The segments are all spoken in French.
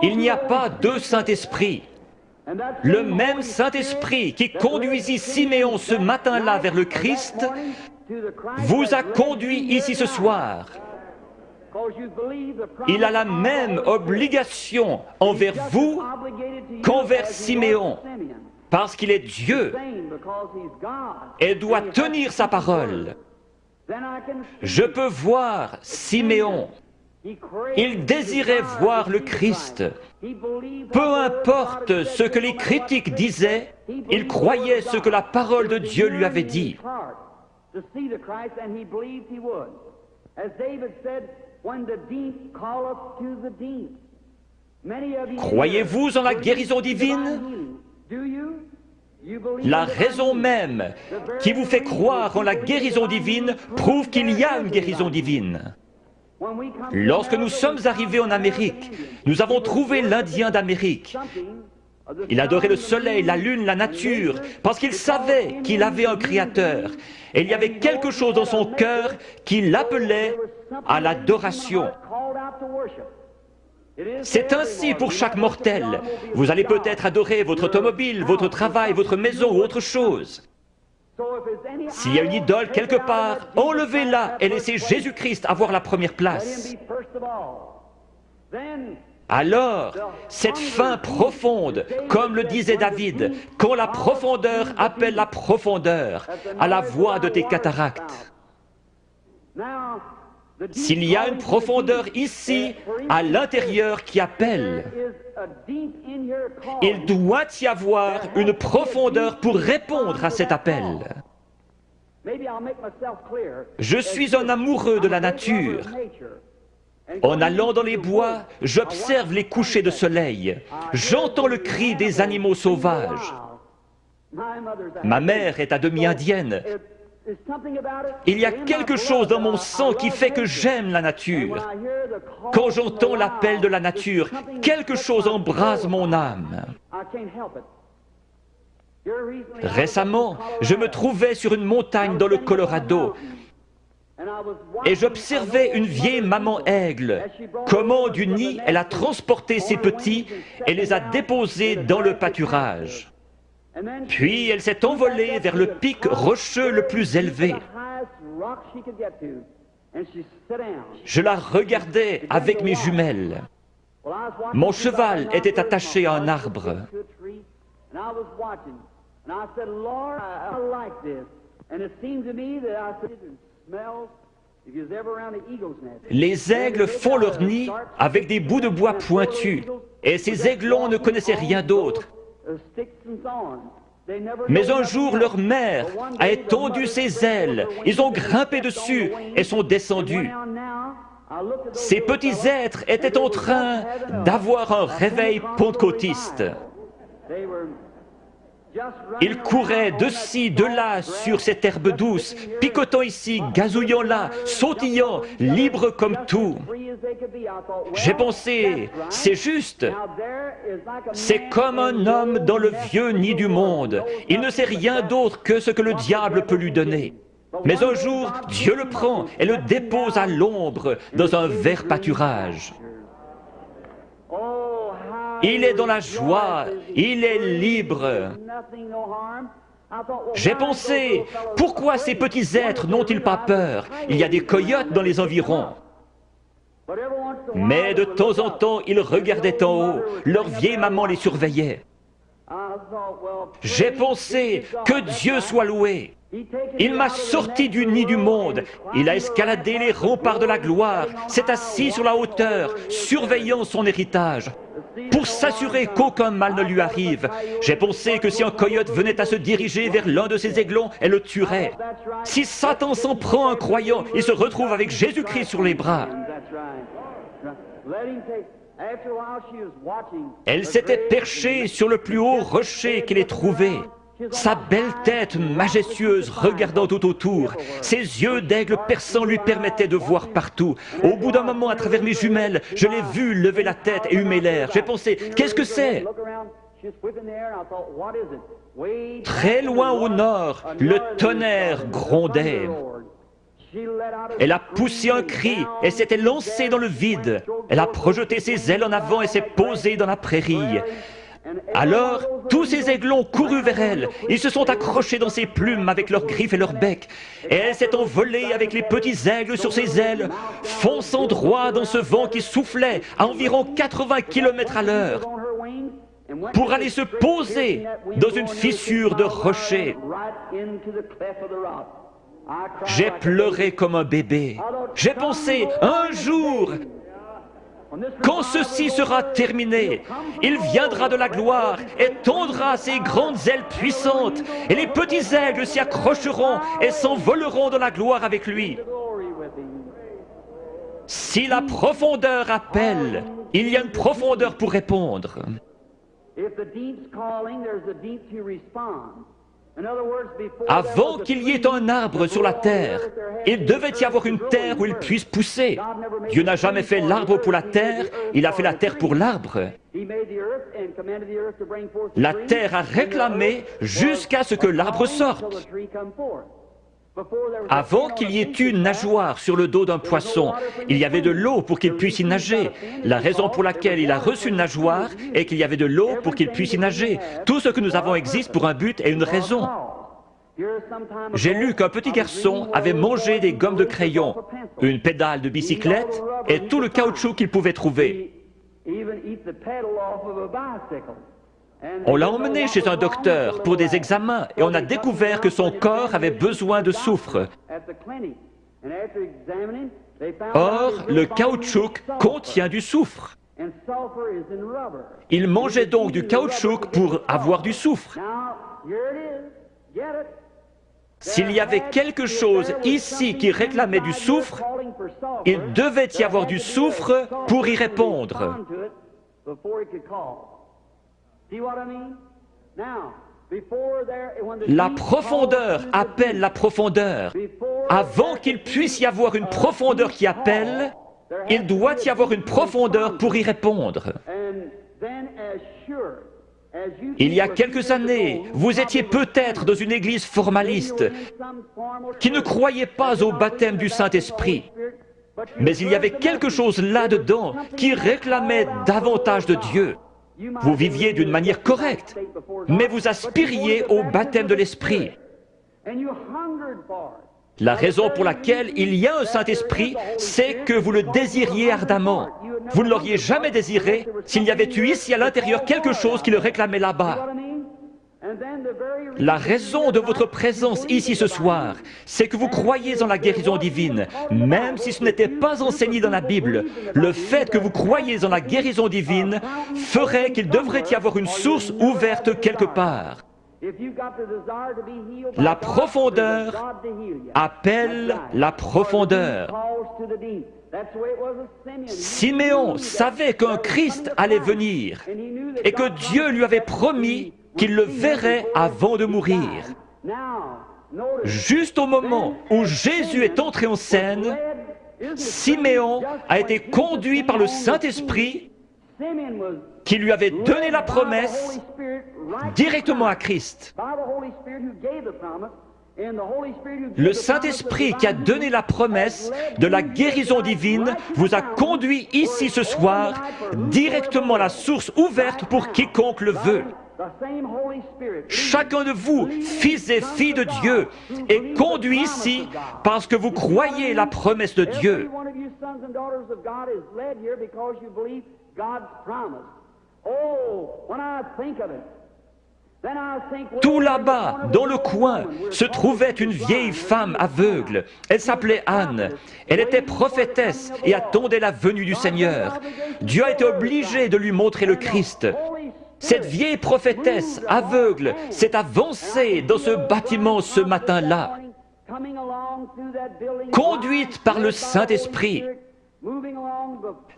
Il n'y a pas deux Saint-Esprit. Le même Saint-Esprit qui conduisit Siméon ce matin-là vers le Christ vous a conduit ici ce soir. Il a la même obligation envers vous qu'envers Siméon, parce qu'il est Dieu et doit tenir sa parole. Je peux voir Siméon. Il désirait voir le Christ. Peu importe ce que les critiques disaient, il croyait ce que la parole de Dieu lui avait dit. Croyez-vous en la guérison divine? La raison même qui vous fait croire en la guérison divine prouve qu'il y a une guérison divine. Lorsque nous sommes arrivés en Amérique, nous avons trouvé l'Indien d'Amérique. Il adorait le soleil, la lune, la nature, parce qu'il savait qu'il avait un créateur. Et il y avait quelque chose dans son cœur qui l'appelait à l'adoration. C'est ainsi pour chaque mortel. Vous allez peut-être adorer votre automobile, votre travail, votre maison ou autre chose. S'il y a une idole quelque part, enlevez-la et laissez Jésus-Christ avoir la première place. Alors, cette faim profonde, comme le disait David, quand la profondeur appelle la profondeur, à la voix de tes cataractes. S'il y a une profondeur ici, à l'intérieur qui appelle, il doit y avoir une profondeur pour répondre à cet appel. Je suis un amoureux de la nature. En allant dans les bois, j'observe les couchers de soleil. J'entends le cri des animaux sauvages. Ma mère est à demi indienne. Il y a quelque chose dans mon sang qui fait que j'aime la nature. Quand j'entends l'appel de la nature, quelque chose embrase mon âme. Récemment, je me trouvais sur une montagne dans le Colorado et j'observais une vieille maman aigle. Comment du nid elle a transporté ses petits et les a déposés dans le pâturage. Puis elle s'est envolée vers le pic rocheux le plus élevé. Je la regardais avec mes jumelles. Mon cheval était attaché à un arbre. Les aigles font leur nid avec des bouts de bois pointus, et ces aiglons ne connaissaient rien d'autre. Mais un jour, leur mère a étendu ses ailes, ils ont grimpé dessus et sont descendus. Ces petits êtres étaient en train d'avoir un réveil pentecôtiste. Ils couraient de ci, de là sur cette herbe douce, picotant ici, gazouillant là, sautillant, libres comme tout. J'ai pensé, c'est juste. C'est comme un homme dans le vieux nid du monde. Il ne sait rien d'autre que ce que le diable peut lui donner. Mais un jour, Dieu le prend et le dépose à l'ombre dans un vert pâturage. Il est dans la joie, il est libre. J'ai pensé, pourquoi ces petits êtres n'ont-ils pas peur? Il y a des coyotes dans les environs. Mais de temps en temps, ils regardaient en haut, leur vieille maman les surveillait. J'ai pensé, que Dieu soit loué. Il m'a sorti du nid du monde, il a escaladé les remparts de la gloire, s'est assis sur la hauteur, surveillant son héritage, pour s'assurer qu'aucun mal ne lui arrive. J'ai pensé que si un coyote venait à se diriger vers l'un de ses aiglons, elle le tuerait. Si Satan s'en prend un croyant, il se retrouve avec Jésus-Christ sur les bras. Elle s'était perchée sur le plus haut rocher qu'elle ait trouvé. Sa belle tête majestueuse regardant tout autour, ses yeux d'aigle perçant lui permettaient de voir partout. Au bout d'un moment, à travers mes jumelles, je l'ai vue lever la tête et humer l'air. J'ai pensé, qu'est-ce que c'est? Très loin au nord, le tonnerre grondait. Elle a poussé un cri et s'était lancée dans le vide. Elle a projeté ses ailes en avant et s'est posée dans la prairie. Alors, tous ces aiglons courus vers elle. Ils se sont accrochés dans ses plumes avec leurs griffes et leurs becs. Et elle s'est envolée avec les petits aigles sur ses ailes, fonçant droit dans ce vent qui soufflait à environ 80 km à l'heure, pour aller se poser dans une fissure de rocher. J'ai pleuré comme un bébé. J'ai pensé, un jour, quand ceci sera terminé, il viendra de la gloire et tendra ses grandes ailes puissantes, et les petits aigles s'y accrocheront et s'envoleront dans la gloire avec lui. Si la profondeur appelle, il y a une profondeur pour répondre. Avant qu'il y ait un arbre sur la terre, il devait y avoir une terre où il puisse pousser. Dieu n'a jamais fait l'arbre pour la terre, il a fait la terre pour l'arbre. La terre a réclamé jusqu'à ce que l'arbre sorte. Avant qu'il y ait une nageoire sur le dos d'un poisson, il y avait de l'eau pour qu'il puisse y nager. La raison pour laquelle il a reçu une nageoire est qu'il y avait de l'eau pour qu'il puisse y nager. Tout ce que nous avons existe pour un but et une raison. J'ai lu qu'un petit garçon avait mangé des gommes de crayon, une pédale de bicyclette et tout le caoutchouc qu'il pouvait trouver. On l'a emmené chez un docteur pour des examens et on a découvert que son corps avait besoin de soufre. Or, le caoutchouc contient du soufre. Il mangeait donc du caoutchouc pour avoir du soufre. S'il y avait quelque chose ici qui réclamait du soufre, il devait y avoir du soufre pour y répondre. La profondeur appelle la profondeur. Avant qu'il puisse y avoir une profondeur qui appelle, il doit y avoir une profondeur pour y répondre. Il y a quelques années, vous étiez peut-être dans une église formaliste qui ne croyait pas au baptême du Saint-Esprit. Mais il y avait quelque chose là-dedans qui réclamait davantage de Dieu. Vous viviez d'une manière correcte, mais vous aspiriez au baptême de l'Esprit. La raison pour laquelle il y a un Saint-Esprit, c'est que vous le désiriez ardemment. Vous ne l'auriez jamais désiré s'il y avait eu ici à l'intérieur quelque chose qui le réclamait là-bas. La raison de votre présence ici ce soir, c'est que vous croyez en la guérison divine, même si ce n'était pas enseigné dans la Bible. Le fait que vous croyez en la guérison divine ferait qu'il devrait y avoir une source ouverte quelque part. La profondeur appelle la profondeur. Siméon savait qu'un Christ allait venir et que Dieu lui avait promis qu'il le verrait avant de mourir. Juste au moment où Jésus est entré en scène, Siméon a été conduit par le Saint-Esprit qui lui avait donné la promesse directement à Christ. Le Saint-Esprit qui a donné la promesse de la guérison divine vous a conduit ici ce soir directement à la source ouverte pour quiconque le veut. Chacun de vous, fils et filles de Dieu, est conduit ici parce que vous croyez la promesse de Dieu. Tout là-bas, dans le coin, se trouvait une vieille femme aveugle. Elle s'appelait Anne. Elle était prophétesse et attendait la venue du Seigneur. Dieu a été obligé de lui montrer le Christ. Cette vieille prophétesse aveugle s'est avancée dans ce bâtiment ce matin-là, conduite par le Saint-Esprit.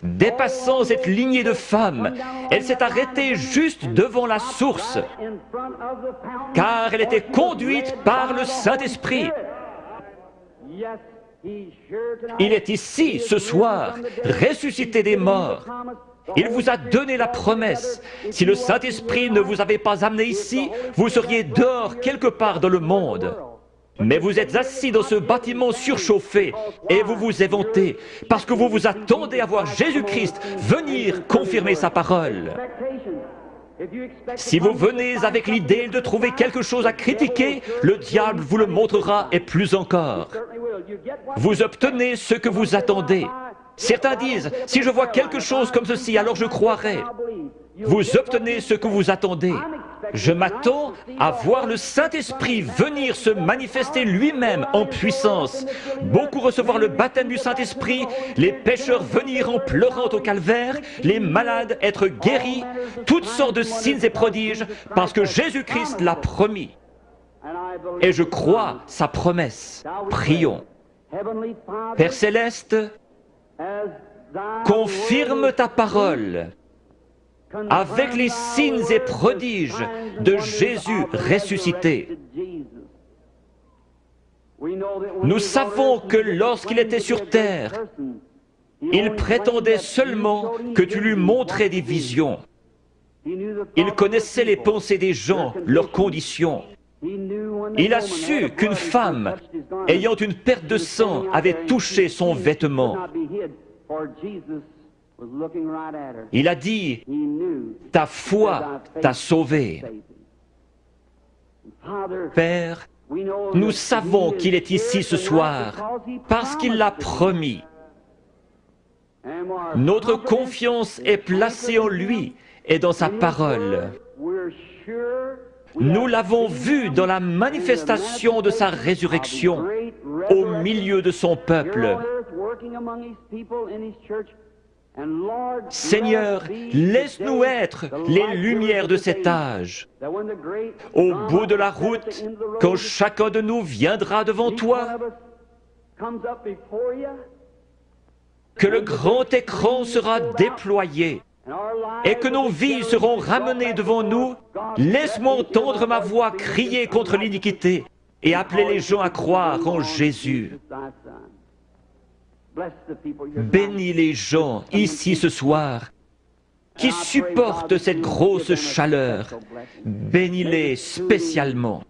Dépassant cette lignée de femmes, elle s'est arrêtée juste devant la source, car elle était conduite par le Saint-Esprit. Il est ici, ce soir, ressuscité des morts. Il vous a donné la promesse. Si le Saint-Esprit ne vous avait pas amené ici, vous seriez dehors quelque part dans le monde. Mais vous êtes assis dans ce bâtiment surchauffé et vous vous éventez parce que vous vous attendez à voir Jésus-Christ venir confirmer sa parole. Si vous venez avec l'idée de trouver quelque chose à critiquer, le diable vous le montrera et plus encore. Vous obtenez ce que vous attendez. Certains disent, si je vois quelque chose comme ceci, alors je croirai. Vous obtenez ce que vous attendez. Je m'attends à voir le Saint-Esprit venir se manifester lui-même en puissance. Beaucoup recevoir le baptême du Saint-Esprit, les pécheurs venir en pleurant au calvaire, les malades être guéris, toutes sortes de signes et prodiges, parce que Jésus-Christ l'a promis. Et je crois sa promesse. Prions. Père Céleste, confirme ta parole avec les signes et prodiges de Jésus ressuscité. Nous savons que lorsqu'il était sur terre, il prétendait seulement que tu lui montrais des visions. Il connaissait les pensées des gens, leurs conditions. Il a su qu'une femme, ayant une perte de sang, avait touché son vêtement. Il a dit, ta foi t'a sauvé. Père, nous savons qu'il est ici ce soir parce qu'il l'a promis. Notre confiance est placée en lui et dans sa parole. Nous l'avons vu dans la manifestation de sa résurrection au milieu de son peuple. Seigneur, laisse-nous être les lumières de cet âge. Au bout de la route, quand chacun de nous viendra devant toi, que le grand écran sera déployé et que nos vies seront ramenées devant nous, laisse-moi entendre ma voix crier contre l'iniquité et appeler les gens à croire en Jésus. Bénis les gens ici ce soir qui supportent cette grosse chaleur. Bénis-les spécialement.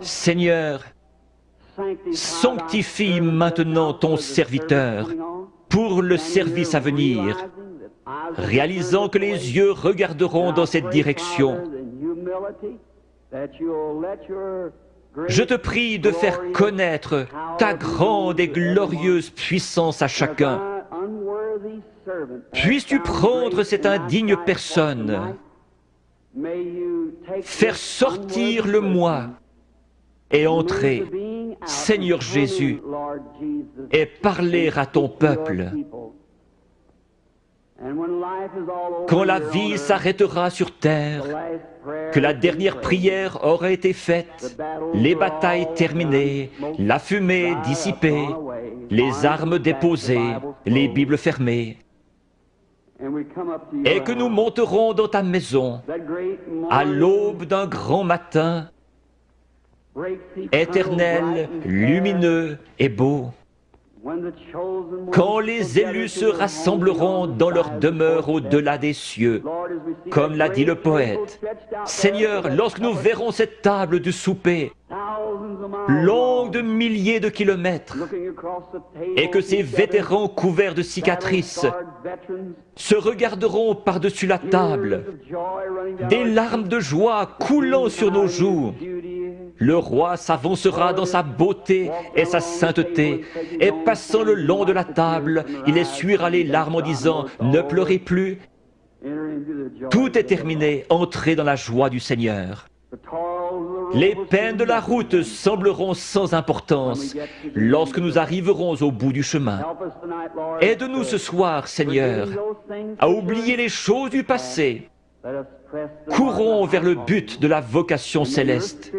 Seigneur, sanctifie maintenant ton serviteur pour le service à venir, réalisant que les yeux regarderont dans cette direction. Je te prie de faire connaître ta grande et glorieuse puissance à chacun. Puisses-tu prendre cette indigne personne, faire sortir le moi et entrer, Seigneur Jésus, et parler à ton peuple. Quand la vie s'arrêtera sur terre, que la dernière prière aura été faite, les batailles terminées, la fumée dissipée, les armes déposées, les Bibles fermées, et que nous monterons dans ta maison à l'aube d'un grand matin, éternel, lumineux et beau, quand les élus se rassembleront dans leur demeure au-delà des cieux, comme l'a dit le poète. Seigneur, lorsque nous verrons cette table du souper, longue de milliers de kilomètres, et que ces vétérans couverts de cicatrices se regarderont par-dessus la table, des larmes de joie coulant sur nos joues, le roi s'avancera dans sa beauté et sa sainteté, et passant le long de la table, il essuiera les larmes en disant « Ne pleurez plus ». Tout est terminé, entrez dans la joie du Seigneur. Les peines de la route sembleront sans importance lorsque nous arriverons au bout du chemin. Aide-nous ce soir, Seigneur, à oublier les choses du passé. Courons vers le but de la vocation céleste.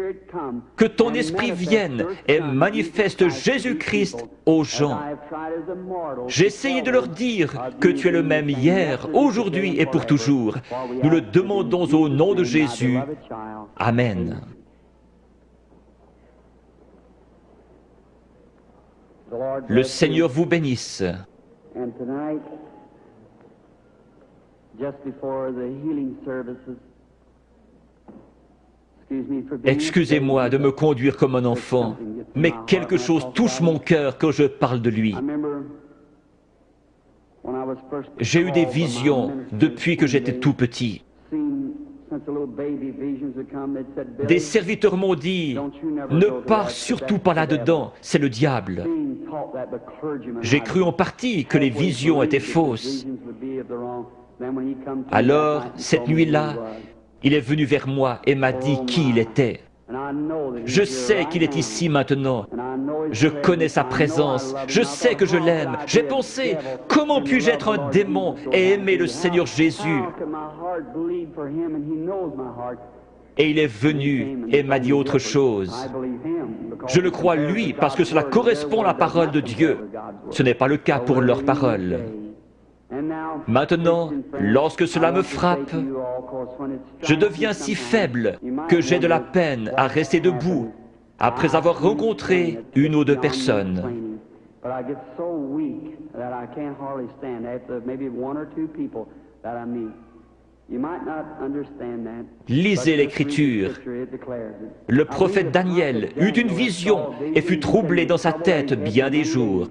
Que ton esprit vienne et manifeste Jésus-Christ aux gens. J'ai essayé de leur dire que tu es le même hier, aujourd'hui et pour toujours. Nous le demandons au nom de Jésus. Amen. Le Seigneur vous bénisse. Excusez-moi de me conduire comme un enfant, mais quelque chose touche mon cœur quand je parle de lui. J'ai eu des visions depuis que j'étais tout petit. Des serviteurs m'ont dit, ne pars surtout pas là-dedans, c'est le diable. J'ai cru en partie que les visions étaient fausses. Alors, cette nuit-là, il est venu vers moi et m'a dit qui il était. Je sais qu'il est ici maintenant. Je connais sa présence. Je sais que je l'aime. J'ai pensé, comment puis-je être un démon et aimer le Seigneur Jésus? Et il est venu et m'a dit autre chose. Je le crois lui parce que cela correspond à la parole de Dieu. Ce n'est pas le cas pour leur parole. Maintenant, lorsque cela me frappe, je deviens si faible que j'ai de la peine à rester debout après avoir rencontré une ou deux personnes. Lisez l'Écriture. Le prophète Daniel eut une vision et fut troublé dans sa tête bien des jours.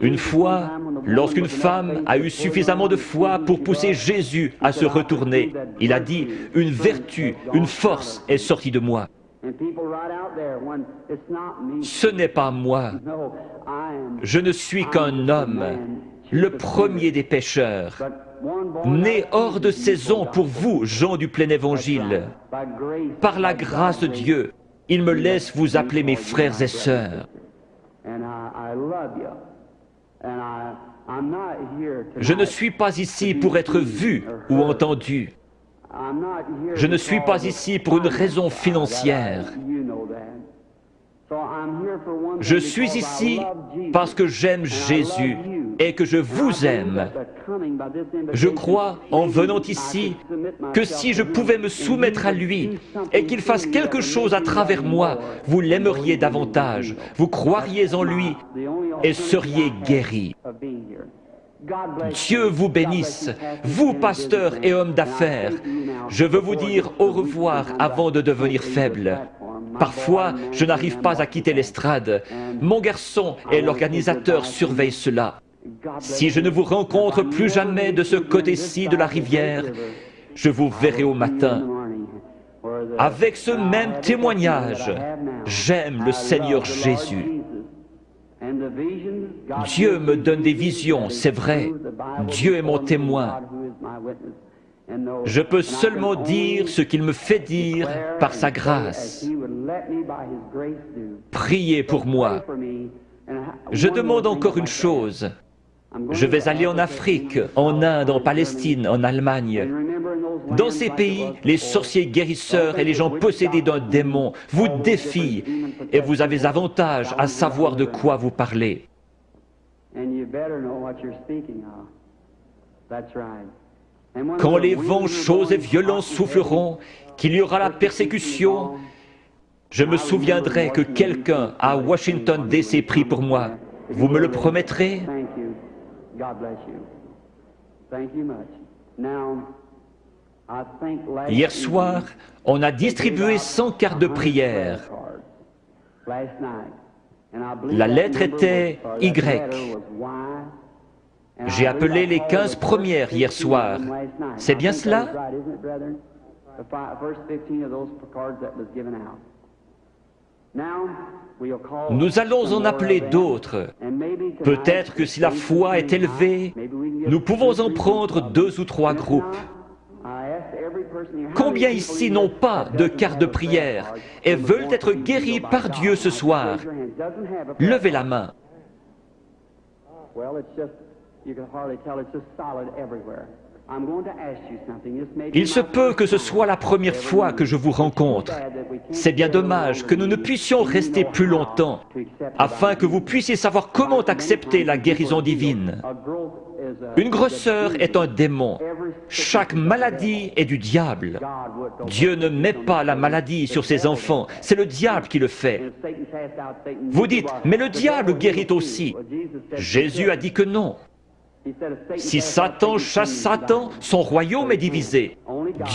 Une fois, lorsqu'une femme a eu suffisamment de foi pour pousser Jésus à se retourner, il a dit, une vertu, une force est sortie de moi. Ce n'est pas moi. Je ne suis qu'un homme, le premier des pécheurs, né hors de saison pour vous, gens du plein évangile. Par la grâce de Dieu, il me laisse vous appeler mes frères et sœurs. Je ne suis pas ici pour être vu ou entendu. Je ne suis pas ici pour une raison financière. Je suis ici parce que j'aime Jésus et que je vous aime. Je crois, en venant ici, que si je pouvais me soumettre à lui et qu'il fasse quelque chose à travers moi, vous l'aimeriez davantage, vous croiriez en lui et seriez guéris. Dieu vous bénisse, vous pasteurs et hommes d'affaires. Je veux vous dire au revoir avant de devenir faible. Parfois, je n'arrive pas à quitter l'estrade. Mon garçon et l'organisateur surveillent cela. Si je ne vous rencontre plus jamais de ce côté-ci de la rivière, je vous verrai au matin. Avec ce même témoignage, j'aime le Seigneur Jésus. Dieu me donne des visions, c'est vrai. Dieu est mon témoin. Je peux seulement dire ce qu'il me fait dire par sa grâce. Priez pour moi. Je demande encore une chose. Je vais aller en Afrique, en Inde, en Palestine, en Allemagne. Dans ces pays, les sorciers guérisseurs et les gens possédés d'un démon vous défient et vous avez avantage à savoir de quoi vous parlez. Quand les vents chauds et violents souffleront, qu'il y aura la persécution, je me souviendrai que quelqu'un à Washington D.C. prie pour moi. Vous me le promettrez? Hier soir, on a distribué 100 cartes de prière. La lettre était Y. J'ai appelé les 15 premières hier soir. C'est bien cela? Nous allons en appeler d'autres. Peut-être que si la foi est élevée, nous pouvons en prendre 2 ou 3 groupes. Combien ici n'ont pas de carte de prière et veulent être guéris par Dieu ce soir? Levez la main. Il se peut que ce soit la première fois que je vous rencontre. C'est bien dommage que nous ne puissions rester plus longtemps, afin que vous puissiez savoir comment accepter la guérison divine. Une grosseur est un démon. Chaque maladie est du diable. Dieu ne met pas la maladie sur ses enfants, c'est le diable qui le fait. Vous dites, mais le diable guérit aussi. Jésus a dit que non. Si Satan chasse Satan, son royaume est divisé.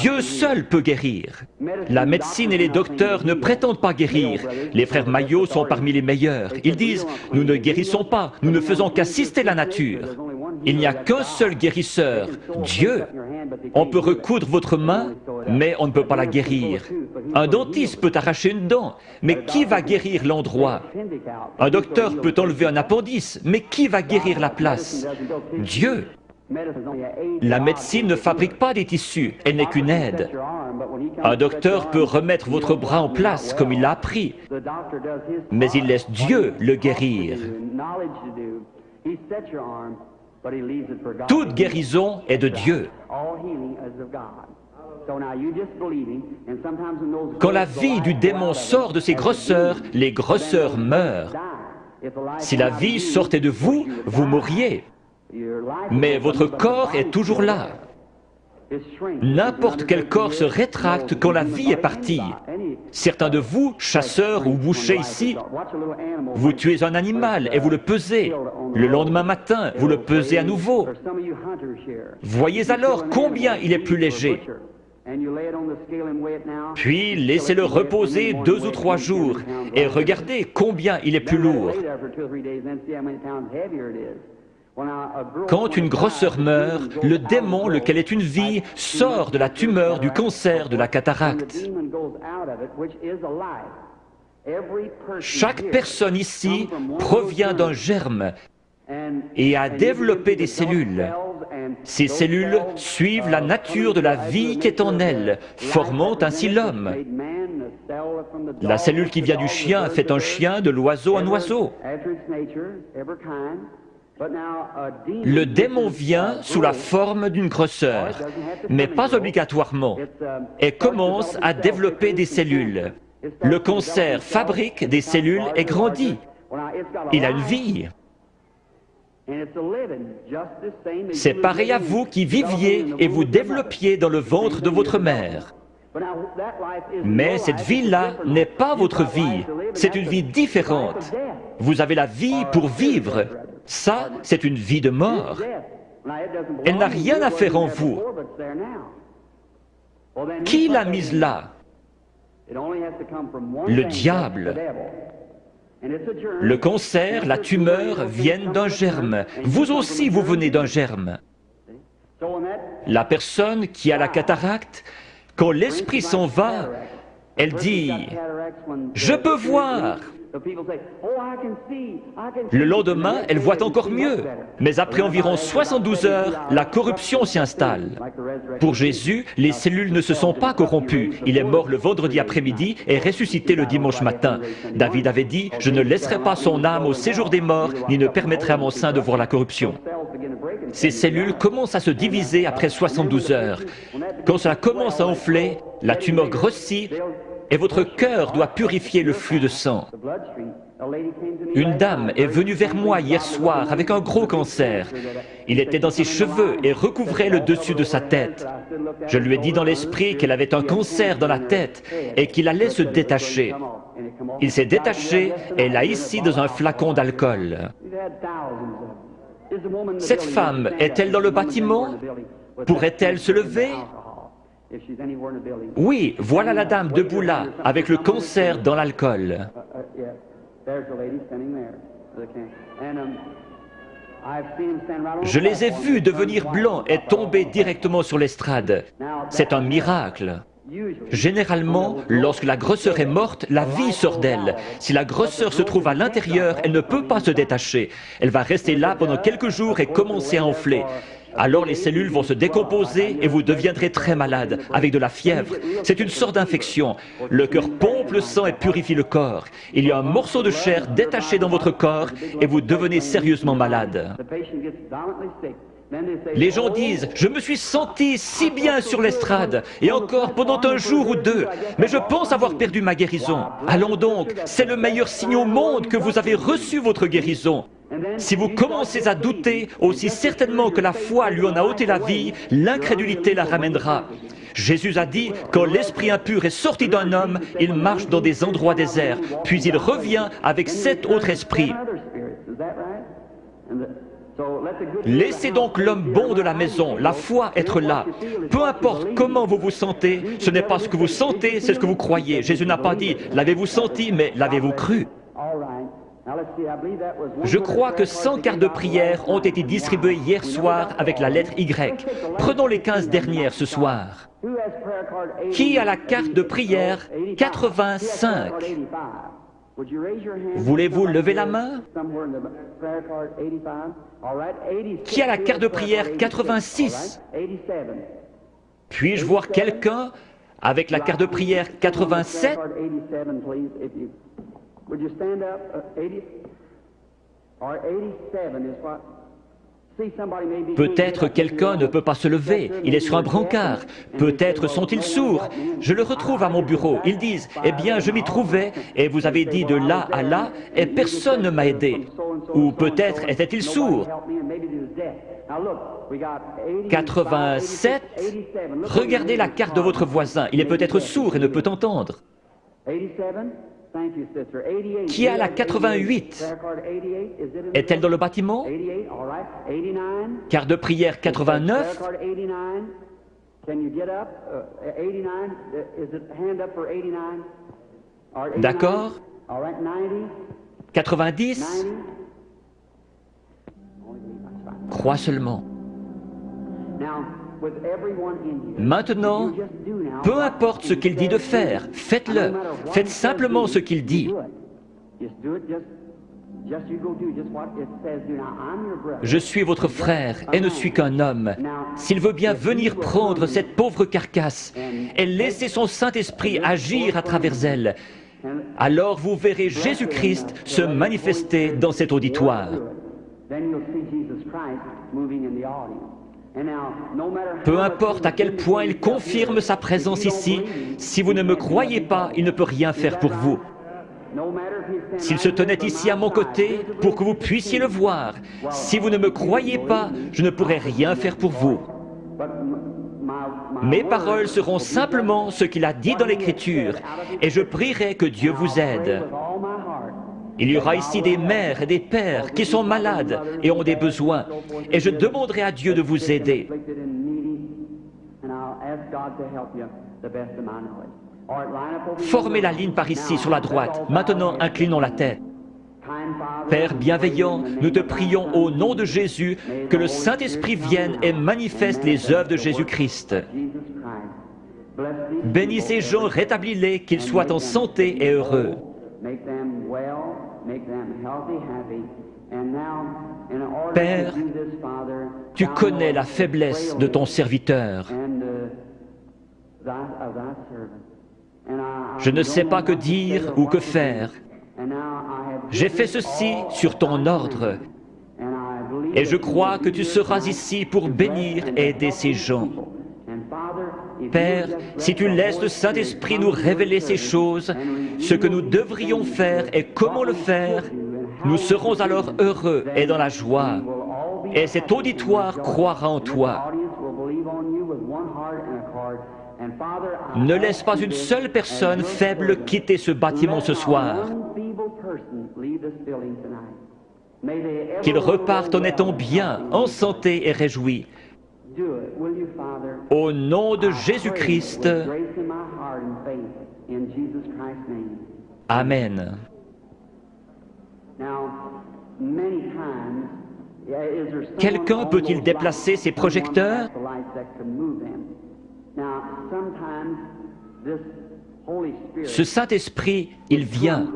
Dieu seul peut guérir. La médecine et les docteurs ne prétendent pas guérir. Les frères Maillot sont parmi les meilleurs. Ils disent, nous ne guérissons pas, nous ne faisons qu'assister la nature. Il n'y a qu'un seul guérisseur, Dieu. On peut recoudre votre main, mais on ne peut pas la guérir. Un dentiste peut arracher une dent, mais qui va guérir l'endroit? Un docteur peut enlever un appendice, mais qui va guérir la place? Dieu. La médecine ne fabrique pas des tissus, elle n'est qu'une aide. Un docteur peut remettre votre bras en place comme il l'a appris, mais il laisse Dieu le guérir. Toute guérison est de Dieu. Quand la vie du démon sort de ses grosseurs, les grosseurs meurent. Si la vie sortait de vous, vous mourriez. Mais votre corps est toujours là. N'importe quel corps se rétracte quand la vie est partie. Certains de vous, chasseurs ou bouchers ici, vous tuez un animal et vous le pesez. Le lendemain matin, vous le pesez à nouveau. Voyez alors combien il est plus léger. Puis laissez-le reposer 2 ou 3 jours et regardez combien il est plus lourd. Quand une grosseur meurt, le démon, lequel est une vie, sort de la tumeur, du cancer, de la cataracte. Chaque personne ici provient d'un germe et a développé des cellules. Ces cellules suivent la nature de la vie qui est en elles, formant ainsi l'homme. La cellule qui vient du chien fait un chien, de l'oiseau un oiseau. Le démon vient sous la forme d'une grosseur, mais pas obligatoirement, et commence à développer des cellules. Le cancer fabrique des cellules et grandit. Il a une vie. C'est pareil à vous qui viviez et vous développiez dans le ventre de votre mère. Mais cette vie-là n'est pas votre vie, c'est une vie différente. Vous avez la vie pour vivre. Ça, c'est une vie de mort. Elle n'a rien à faire en vous. Qui l'a mise là? Le diable. Le cancer, la tumeur viennent d'un germe. Vous aussi, vous venez d'un germe. La personne qui a la cataracte, quand l'esprit s'en va, elle dit « Je peux voir ». Le lendemain, elle voit encore mieux. Mais après environ 72 heures, la corruption s'y installe. Pour Jésus, les cellules ne se sont pas corrompues. Il est mort le vendredi après-midi et ressuscité le dimanche matin. David avait dit « Je ne laisserai pas son âme au séjour des morts, ni ne permettrai à mon sein de voir la corruption ». Ces cellules commencent à se diviser après 72 heures. Quand cela commence à enfler, la tumeur grossit, et votre cœur doit purifier le flux de sang. Une dame est venue vers moi hier soir avec un gros cancer. Il était dans ses cheveux et recouvrait le dessus de sa tête. Je lui ai dit dans l'esprit qu'elle avait un cancer dans la tête et qu'il allait se détacher. Il s'est détaché et l'a ici dans un flacon d'alcool. Cette femme est-elle dans le bâtiment? Pourrait-elle se lever? Oui, voilà la dame debout là, avec le cancer dans l'alcool. Je les ai vus devenir blancs et tomber directement sur l'estrade. C'est un miracle. Généralement, lorsque la grosseur est morte, la vie sort d'elle. Si la grosseur se trouve à l'intérieur, elle ne peut pas se détacher. Elle va rester là pendant quelques jours et commencer à enfler. Alors les cellules vont se décomposer et vous deviendrez très malade, avec de la fièvre. C'est une sorte d'infection. Le cœur pompe le sang et purifie le corps. Il y a un morceau de chair détaché dans votre corps et vous devenez sérieusement malade. Les gens disent « Je me suis senti si bien sur l'estrade, et encore pendant un jour ou deux, mais je pense avoir perdu ma guérison. Allons donc, c'est le meilleur signe au monde que vous avez reçu votre guérison. Si vous commencez à douter, aussi certainement que la foi lui en a ôté la vie, l'incrédulité la ramènera. Jésus a dit, quand l'esprit impur est sorti d'un homme, il marche dans des endroits déserts, puis il revient avec 7 autres esprits. Laissez donc l'homme bon de la maison, la foi, être là. Peu importe comment vous vous sentez, ce n'est pas ce que vous sentez, c'est ce que vous croyez. Jésus n'a pas dit « l'avez-vous senti », mais « l'avez-vous cru ». Je crois que 100 cartes de prière ont été distribuées hier soir avec la lettre Y. Prenons les 15 dernières ce soir. Qui a la carte de prière 85? Voulez-vous lever la main? Qui a la carte de prière 86? Puis-je voir quelqu'un avec la carte de prière 87? Peut-être quelqu'un ne peut pas se lever, il est sur un brancard. Peut-être sont-ils sourds. Je le retrouve à mon bureau. Ils disent, eh bien, je m'y trouvais, et vous avez dit de là à là, et personne ne m'a aidé. Ou peut-être était-il sourd. 87, regardez la carte de votre voisin, il est peut-être sourd et ne peut entendre. Qui a la 88? Est-elle dans le bâtiment? Carte de prière 89? D'accord. 90? Crois seulement. Maintenant, peu importe ce qu'il dit de faire, faites-le. Faites simplement ce qu'il dit. Je suis votre frère et ne suis qu'un homme. S'il veut bien venir prendre cette pauvre carcasse et laisser son Saint-Esprit agir à travers elle, alors vous verrez Jésus-Christ se manifester dans cet auditoire. Peu importe à quel point il confirme sa présence ici, si vous ne me croyez pas, il ne peut rien faire pour vous. S'il se tenait ici à mon côté pour que vous puissiez le voir, si vous ne me croyez pas, je ne pourrai rien faire pour vous. Mes paroles seront simplement ce qu'il a dit dans l'Écriture, et je prierai que Dieu vous aide. Il y aura ici des mères et des pères qui sont malades et ont des besoins, et je demanderai à Dieu de vous aider. Formez la ligne par ici, sur la droite. Maintenant, inclinons la tête. Père bienveillant, nous te prions au nom de Jésus que le Saint-Esprit vienne et manifeste les œuvres de Jésus-Christ. Bénis ces gens, rétablis-les, qu'ils soient en santé et heureux. Père, tu connais la faiblesse de ton serviteur. Je ne sais pas que dire ou que faire. J'ai fait ceci sur ton ordre, et je crois que tu seras ici pour bénir et aider ces gens. Père, si tu laisses le Saint-Esprit nous révéler ces choses, ce que nous devrions faire et comment le faire, nous serons alors heureux et dans la joie. Et cet auditoire croira en toi. Ne laisse pas une seule personne faible quitter ce bâtiment ce soir. Qu'ils repartent en étant bien, en santé et réjouis. Au nom de Jésus-Christ, Amen. Quelqu'un peut-il déplacer ses projecteurs? Ce Saint-Esprit, il vient,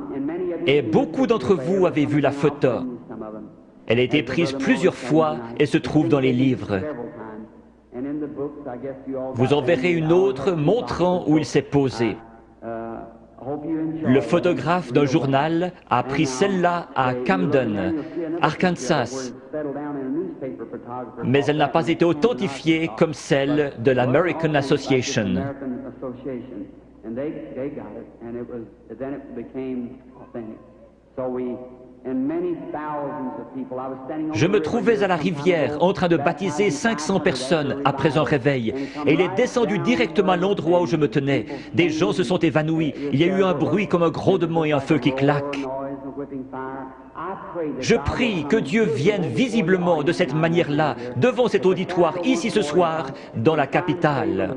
et beaucoup d'entre vous avez vu la photo. Elle a été prise plusieurs fois et se trouve dans les livres. Vous en verrez une autre montrant où il s'est posé. Le photographe d'un journal a pris celle-là à Camden, Arkansas, mais elle n'a pas été authentifiée comme celle de l'American Association. Je me trouvais à la rivière en train de baptiser 500 personnes après un réveil, et il est descendu directement à l'endroit où je me tenais. Des gens se sont évanouis, il y a eu un bruit comme un grondement et un feu qui claque. Je prie que Dieu vienne visiblement de cette manière-là, devant cet auditoire, ici ce soir, dans la capitale.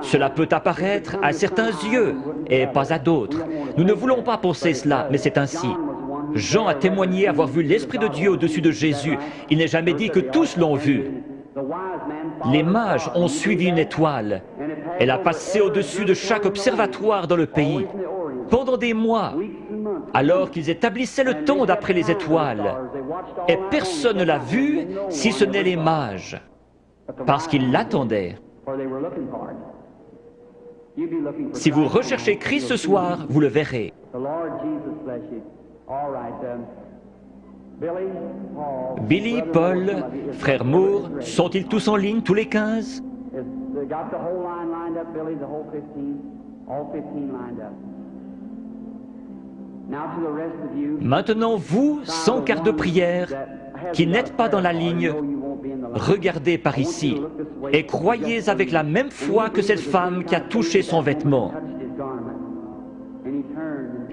Cela peut apparaître à certains yeux et pas à d'autres. Nous ne voulons pas penser cela, mais c'est ainsi. Jean a témoigné avoir vu l'Esprit de Dieu au-dessus de Jésus. Il n'est jamais dit que tous l'ont vu. Les mages ont suivi une étoile. Elle a passé au-dessus de chaque observatoire dans le pays pendant des mois, alors qu'ils établissaient le temps d'après les étoiles. Et personne ne l'a vue, si ce n'est les mages, parce qu'ils l'attendaient. Si vous recherchez Christ ce soir, vous le verrez. Billy, Paul, frère Moore, sont-ils tous en ligne, tous les 15? Maintenant, vous, sans quart de prière, qui n'êtes pas dans la ligne, regardez par ici et croyez avec la même foi que cette femme qui a touché son vêtement.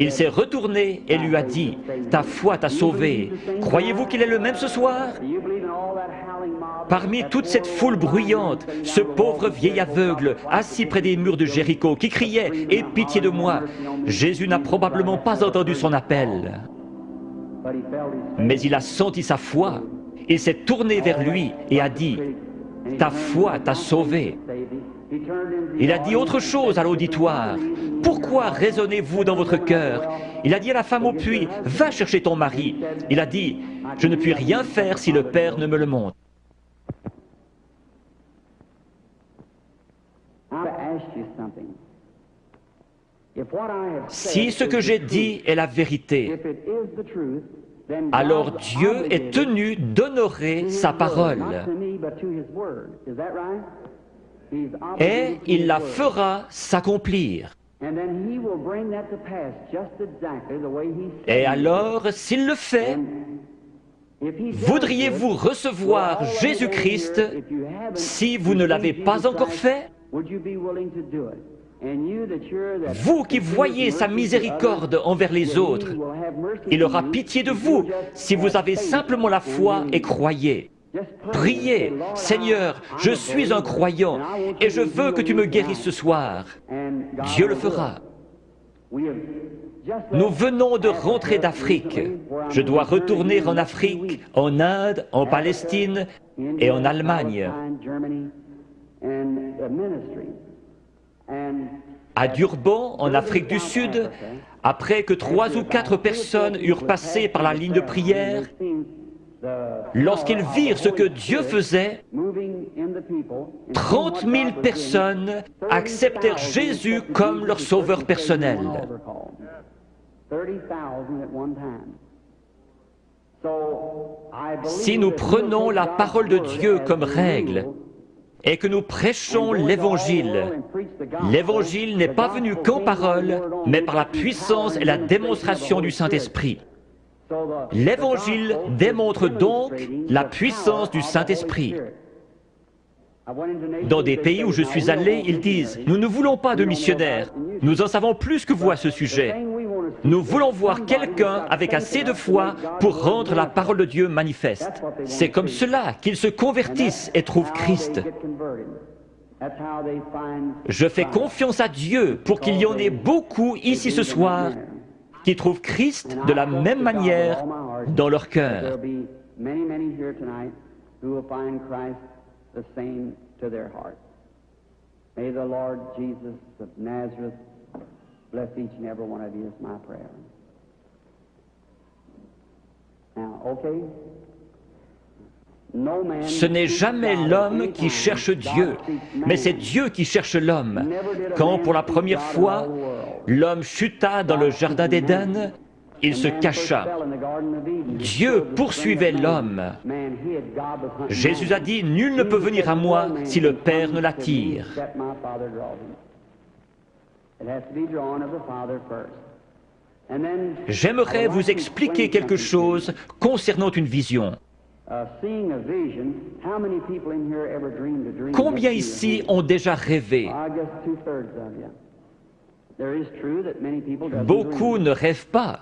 Il s'est retourné et lui a dit, « Ta foi t'a sauvé. Croyez-vous qu'il est le même ce soir ?» Parmi toute cette foule bruyante, ce pauvre vieil aveugle, assis près des murs de Jéricho, qui criait « Aie pitié de moi !» Jésus n'a probablement pas entendu son appel. Mais il a senti sa foi. Il s'est tourné vers lui et a dit, « Ta foi t'a sauvé. » Il a dit autre chose à l'auditoire. « Pourquoi raisonnez-vous dans votre cœur ?» Il a dit à la femme au puits, « Va chercher ton mari. » Il a dit, « Je ne puis rien faire si le Père ne me le montre. » Si ce que j'ai dit est la vérité, alors Dieu est tenu d'honorer sa parole. Et il la fera s'accomplir. Et alors, s'il le fait, voudriez-vous recevoir Jésus-Christ si vous ne l'avez pas encore fait? Vous qui voyez sa miséricorde envers les autres, il aura pitié de vous si vous avez simplement la foi et croyez. Priez, « Seigneur, je suis un croyant et je veux que tu me guérisses ce soir. » Dieu le fera. Nous venons de rentrer d'Afrique. Je dois retourner en Afrique, en Inde, en Palestine et en Allemagne. À Durban, en Afrique du Sud, après que 3 ou 4 personnes eurent passé par la ligne de prière, lorsqu'ils virent ce que Dieu faisait, 30 000 personnes acceptèrent Jésus comme leur sauveur personnel. Si nous prenons la parole de Dieu comme règle et que nous prêchons l'Évangile, l'Évangile n'est pas venu qu'en parole, mais par la puissance et la démonstration du Saint-Esprit. L'Évangile démontre donc la puissance du Saint-Esprit. Dans des pays où je suis allé, ils disent « Nous ne voulons pas de missionnaires, nous en savons plus que vous à ce sujet. Nous voulons voir quelqu'un avec assez de foi pour rendre la parole de Dieu manifeste. » C'est comme cela qu'ils se convertissent et trouvent Christ. Je fais confiance à Dieu pour qu'il y en ait beaucoup ici ce soir qui trouvent Christ de la même manière dans leur cœur. May the Lord Jesus of Nazareth bless each and every one of you is my prayer. Now, okay? Ce n'est jamais l'homme qui cherche Dieu, mais c'est Dieu qui cherche l'homme. Quand pour la première fois, l'homme chuta dans le jardin d'Éden, il se cacha. Dieu poursuivait l'homme. Jésus a dit, « Nul ne peut venir à moi si le Père ne l'attire. » J'aimerais vous expliquer quelque chose concernant une vision. Combien ici ont déjà rêvé? Beaucoup ne rêvent pas.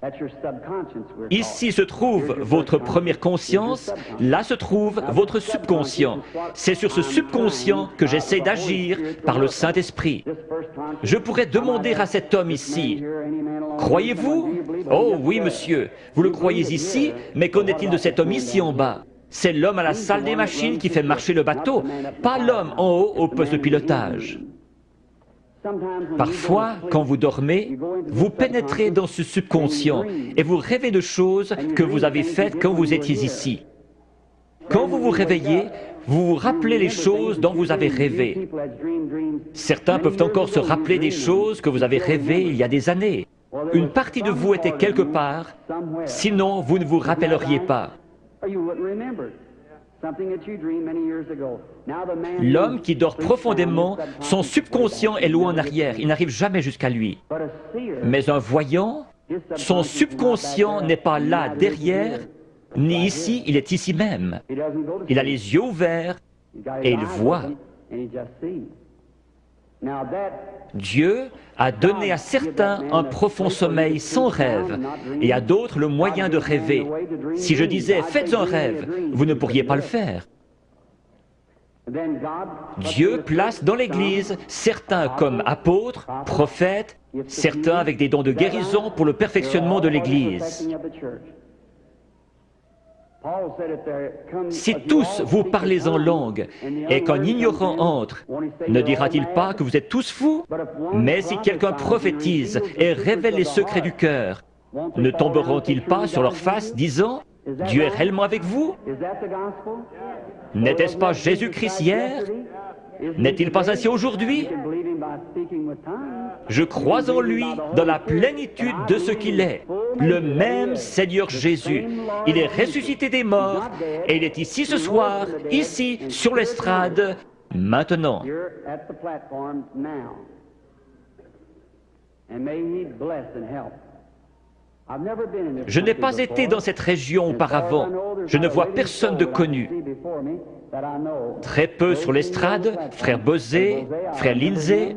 Ici se trouve votre première conscience, là se trouve votre subconscient. C'est sur ce subconscient que j'essaie d'agir par le Saint-Esprit. Je pourrais demander à cet homme ici, « Croyez-vous » ? « Oh oui, monsieur, vous le croyez ici, mais qu'en est-il de cet homme ici en bas ? C'est l'homme à la salle des machines qui fait marcher le bateau, pas l'homme en haut au poste de pilotage. » Parfois, quand vous dormez, vous pénétrez dans ce subconscient et vous rêvez de choses que vous avez faites quand vous étiez ici. Quand vous vous réveillez, vous vous rappelez les choses dont vous avez rêvé. Certains peuvent encore se rappeler des choses que vous avez rêvées il y a des années. Une partie de vous était quelque part, sinon vous ne vous rappelleriez pas. L'homme qui dort profondément, son subconscient est loin en arrière, il n'arrive jamais jusqu'à lui. Mais un voyant, son subconscient n'est pas là derrière, ni ici, il est ici même. Il a les yeux ouverts et il voit. Dieu a donné à certains un profond sommeil sans rêve et à d'autres le moyen de rêver. Si je disais « faites un rêve », vous ne pourriez pas le faire. Dieu place dans l'Église certains comme apôtres, prophètes, certains avec des dons de guérison pour le perfectionnement de l'Église. Si tous vous parlez en langue et qu'un ignorant entre, ne dira-t-il pas que vous êtes tous fous? Mais si quelqu'un prophétise et révèle les secrets du cœur, ne tomberont-ils pas sur leur face disant « Dieu est réellement avec vous » ? N'était-ce pas Jésus-Christ hier? N'est-il pas ainsi aujourd'hui? Je crois en lui dans la plénitude de ce qu'il est, le même Seigneur Jésus. Il est ressuscité des morts et il est ici ce soir, ici, sur l'estrade, maintenant. Je n'ai pas été dans cette région auparavant. Je ne vois personne de connu. Très peu sur l'estrade, frère Bosé, frère Lindsay.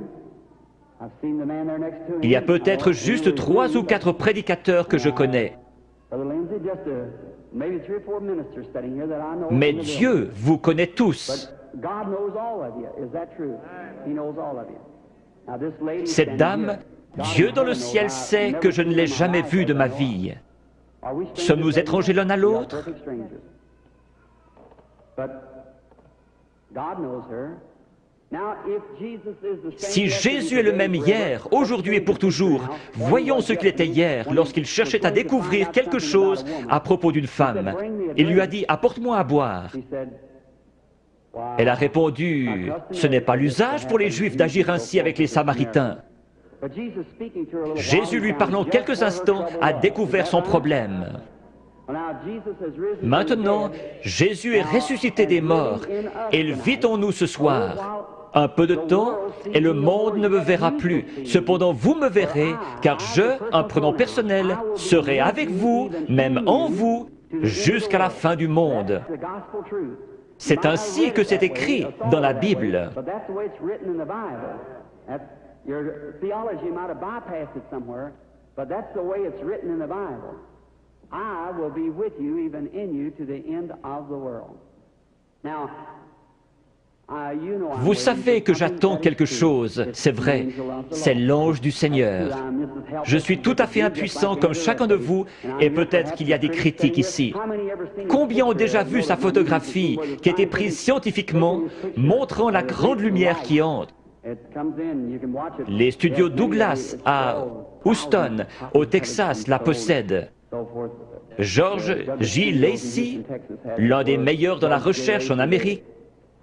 Il y a peut-être juste 3 ou 4 prédicateurs que je connais. Mais Dieu vous connaît tous. Cette dame, Dieu dans le ciel sait que je ne l'ai jamais vue de ma vie. Sommes-nous étrangers l'un à l'autre? Si Jésus est le même hier, aujourd'hui et pour toujours, voyons ce qu'il était hier lorsqu'il cherchait à découvrir quelque chose à propos d'une femme. Il lui a dit « Apporte-moi à boire ». Elle a répondu « Ce n'est pas l'usage pour les Juifs d'agir ainsi avec les Samaritains ». Jésus, lui parlant quelques instants, a découvert son problème. Maintenant, Jésus est ressuscité des morts et il vit en nous ce soir. Un peu de temps et le monde ne me verra plus. Cependant, vous me verrez, car je, un prénom personnel, serai avec vous, même en vous, jusqu'à la fin du monde. C'est ainsi que c'est écrit dans la Bible. Your theology might have bypassed it somewhere, but that's the way it's written in the Bible. I will be with you, even in you, to the end of the world. Now, vous savez que j'attends quelque chose, c'est vrai, c'est l'ange du Seigneur. Je suis tout à fait impuissant comme chacun de vous, et peut-être qu'il y a des critiques ici. Combien ont déjà vu sa photographie qui a été prise scientifiquement, montrant la grande lumière qui entre? Les studios Douglas à Houston, au Texas, la possèdent. George J. Lacey, l'un des meilleurs dans la recherche en Amérique,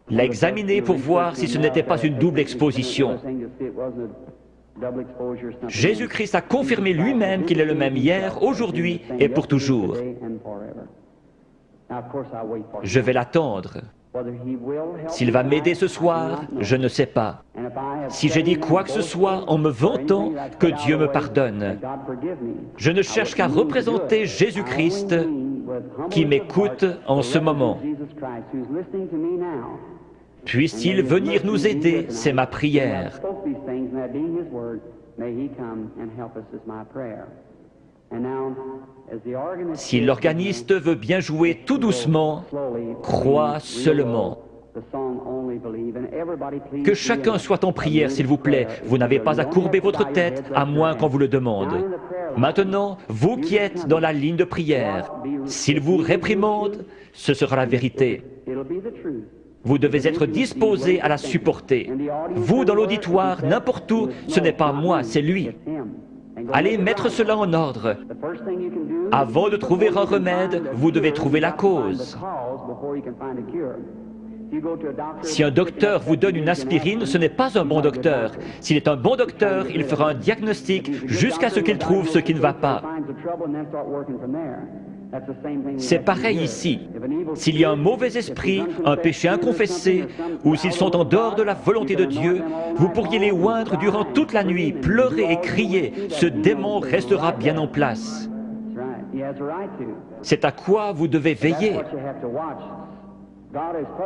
l'a examiné pour voir si ce n'était pas une double exposition. Jésus-Christ a confirmé lui-même qu'il est le même hier, aujourd'hui et pour toujours. Je vais l'attendre. S'il va m'aider ce soir, je ne sais pas. Si j'ai dit quoi que ce soit en me vantant, que Dieu me pardonne. Je ne cherche qu'à représenter Jésus-Christ qui m'écoute en ce moment. Puisse-t-il venir nous aider, c'est ma prière. Si l'organiste veut bien jouer tout doucement, crois seulement. Que chacun soit en prière, s'il vous plaît. Vous n'avez pas à courber votre tête, à moins qu'on vous le demande. Maintenant, vous qui êtes dans la ligne de prière, s'il vous réprimande, ce sera la vérité. Vous devez être disposé à la supporter. Vous, dans l'auditoire, n'importe où, ce n'est pas moi, c'est lui. Allez mettre cela en ordre. Avant de trouver un remède, vous devez trouver la cause. Si un docteur vous donne une aspirine, ce n'est pas un bon docteur. S'il est un bon docteur, il fera un diagnostic jusqu'à ce qu'il trouve ce qui ne va pas. C'est pareil ici. S'il y a un mauvais esprit, un péché inconfessé, ou s'ils sont en dehors de la volonté de Dieu, vous pourriez les oindre durant toute la nuit, pleurer et crier. Ce démon restera bien en place. C'est à quoi vous devez veiller.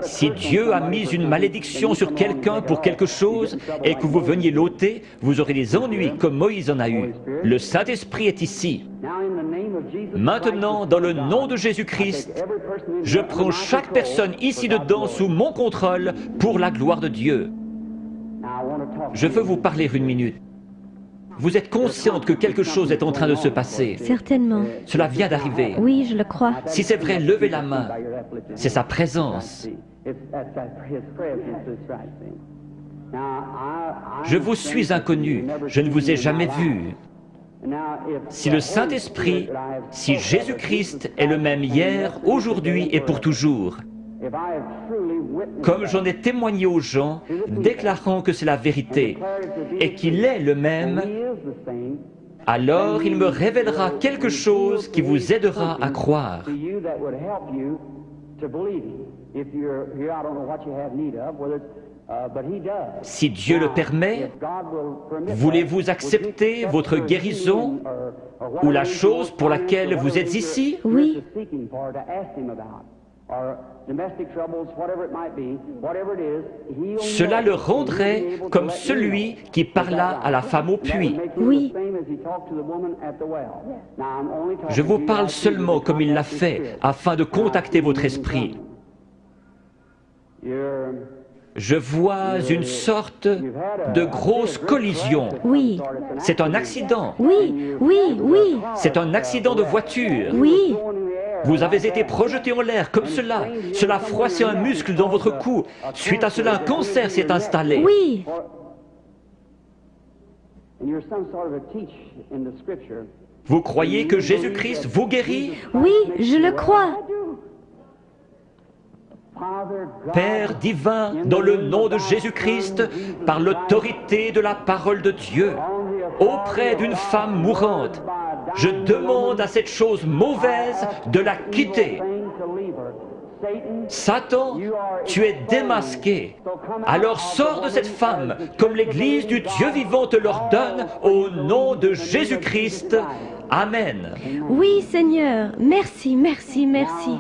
Si Dieu a mis une malédiction sur quelqu'un pour quelque chose et que vous veniez l'ôter, vous aurez des ennuis comme Moïse en a eu. Le Saint-Esprit est ici. Maintenant, dans le nom de Jésus-Christ, je prends chaque personne ici dedans sous mon contrôle pour la gloire de Dieu. Je veux vous parler une minute. Vous êtes consciente que quelque chose est en train de se passer. Certainement. Cela vient d'arriver. Oui, je le crois. Si c'est vrai, levez la main. C'est sa présence. Je vous suis inconnu. Je ne vous ai jamais vu. Si le Saint-Esprit, si Jésus-Christ est le même hier, aujourd'hui et pour toujours, comme j'en ai témoigné aux gens, déclarant que c'est la vérité et qu'il est le même, alors il me révélera quelque chose qui vous aidera à croire. Si Dieu le permet, voulez-vous accepter votre guérison ou la chose pour laquelle vous êtes ici? Oui. Cela le rendrait comme celui qui parla à la femme au puits. Oui. Je vous parle seulement comme il l'a fait, afin de contacter votre esprit. Je vois une sorte de grosse collision. Oui. C'est un accident. Oui, oui, oui. C'est un accident de voiture. Oui. Vous avez été projeté en l'air comme cela. Cela froissait un muscle dans votre cou. Suite à cela, un cancer s'est installé. Oui. Vous croyez que Jésus-Christ vous guérit? Oui, je le crois. Père divin, dans le nom de Jésus-Christ, par l'autorité de la parole de Dieu, auprès d'une femme mourante, je demande à cette chose mauvaise de la quitter. Satan, tu es démasqué. Alors sors de cette femme, comme l'Église du Dieu vivant te l'ordonne, au nom de Jésus-Christ. Amen. Oui, Seigneur. Merci, merci, merci.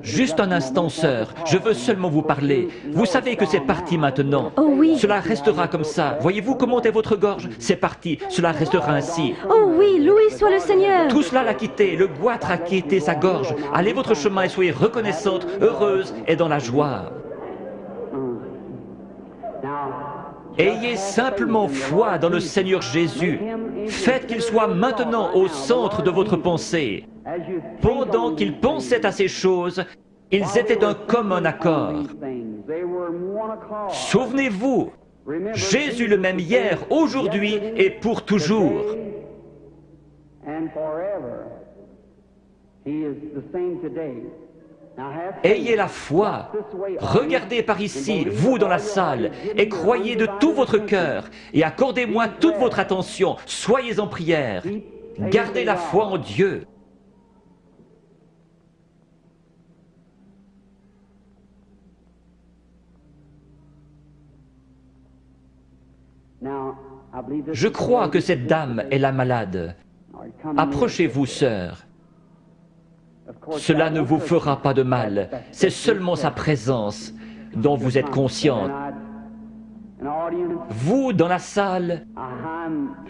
Juste un instant, sœur, je veux seulement vous parler. Vous savez que c'est parti maintenant. Oh oui. Cela restera comme ça. Voyez-vous comment est votre gorge? C'est parti, cela restera ainsi. Oh oui, loué soit le Seigneur. Tout cela l'a quitté, le goitre a quitté sa gorge. Allez votre chemin et soyez reconnaissante, heureuse et dans la joie. Ayez simplement foi dans le Seigneur Jésus. Faites qu'il soit maintenant au centre de votre pensée. Pendant qu'ils pensaient à ces choses, ils étaient d'un commun accord. Souvenez-vous, Jésus le même hier, aujourd'hui et pour toujours. Ayez la foi. Regardez par ici, vous dans la salle, et croyez de tout votre cœur, et accordez-moi toute votre attention. Soyez en prière. Gardez la foi en Dieu. Je crois que cette dame est la malade. Approchez-vous, sœur. Cela ne vous fera pas de mal. C'est seulement sa présence dont vous êtes consciente. Vous, dans la salle,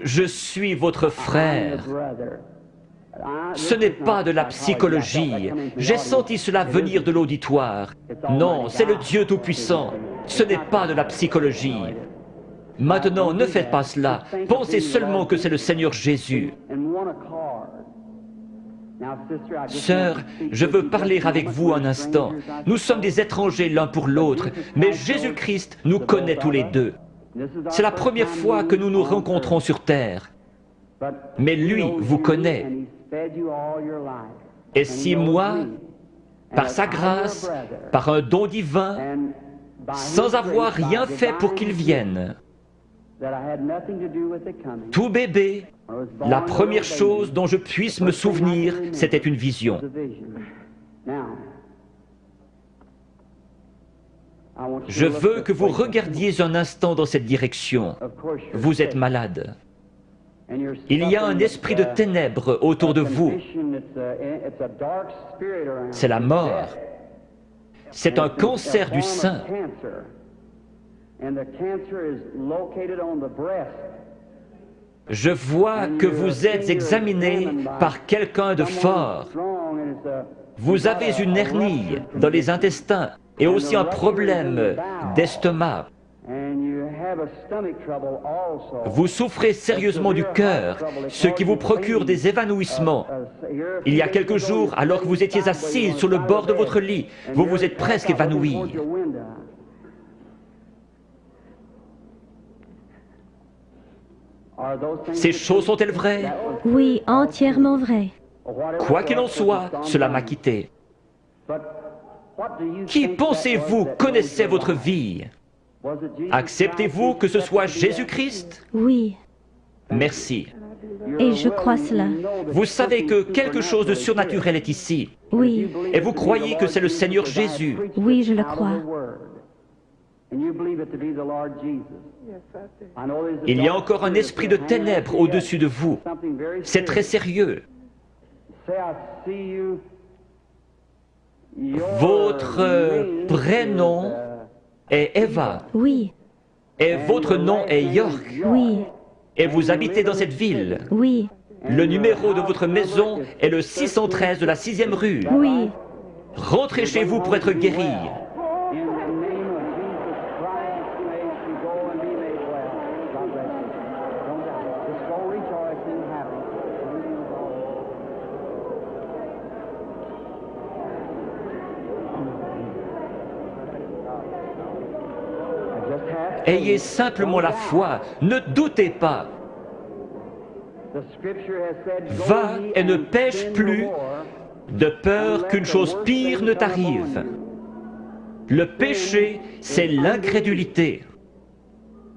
je suis votre frère. Ce n'est pas de la psychologie. J'ai senti cela venir de l'auditoire. Non, c'est le Dieu Tout-Puissant. Ce n'est pas de la psychologie. Maintenant, ne faites pas cela. Pensez seulement que c'est le Seigneur Jésus. Sœur, je veux parler avec vous un instant. Nous sommes des étrangers l'un pour l'autre, mais Jésus-Christ nous connaît tous les deux. C'est la première fois que nous nous rencontrons sur terre. Mais lui vous connaît. Et si moi, par sa grâce, par un don divin, sans avoir rien fait pour qu'il vienne, tout bébé, la première chose dont je puisse me souvenir, c'était une vision. Je veux que vous regardiez un instant dans cette direction. Vous êtes malade. Il y a un esprit de ténèbres autour de vous. C'est la mort. C'est un cancer du sein. Je vois que vous êtes examiné par quelqu'un de fort. Vous avez une hernie dans les intestins et aussi un problème d'estomac. Vous souffrez sérieusement du cœur, ce qui vous procure des évanouissements. Il y a quelques jours, alors que vous étiez assis sur le bord de votre lit, vous vous êtes presque évanoui. Ces choses sont-elles vraies? Oui, entièrement vrai. Quoi qu'il en soit, cela m'a quitté. Qui pensez-vous connaissait votre vie? Acceptez-vous que ce soit Jésus-Christ? Oui, Merci. et je crois cela. Vous savez que quelque chose de surnaturel est ici. Oui, Et vous croyez que c'est le Seigneur Jésus. oui, je le crois. Il y a encore un esprit de ténèbres au-dessus de vous. C'est très sérieux. Votre prénom est Eva. Oui, Et votre nom est York. oui, Et vous habitez dans cette ville. oui, Le numéro de votre maison est le 613 de la 6e rue. oui. Rentrez chez vous pour être guéri. Ayez simplement la foi, ne doutez pas. Va et ne pêche plus, de peur qu'une chose pire ne t'arrive. Le péché, c'est l'incrédulité.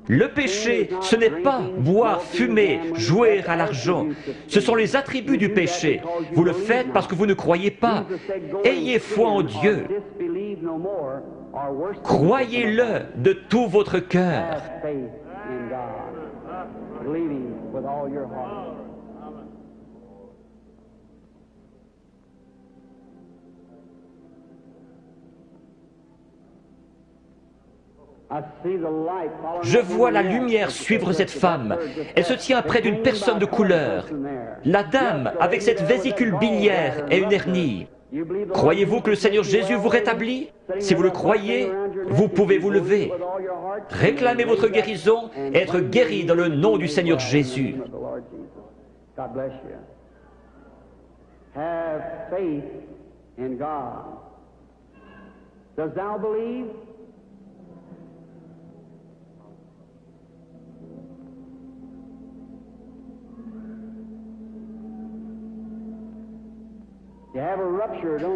Le péché, ce n'est pas boire, fumer, jouer à l'argent. Ce sont les attributs du péché. Vous le faites parce que vous ne croyez pas. Ayez foi en Dieu. Croyez-le de tout votre cœur. Je vois la lumière suivre cette femme. Elle se tient près d'une personne de couleur. La dame, avec cette vésicule biliaire et une hernie. Croyez-vous que le Seigneur Jésus vous rétablit? Si vous le croyez, vous pouvez vous lever. Réclamez votre guérison et être guéri dans le nom du Seigneur Jésus. Have faith in God. Does thou believe?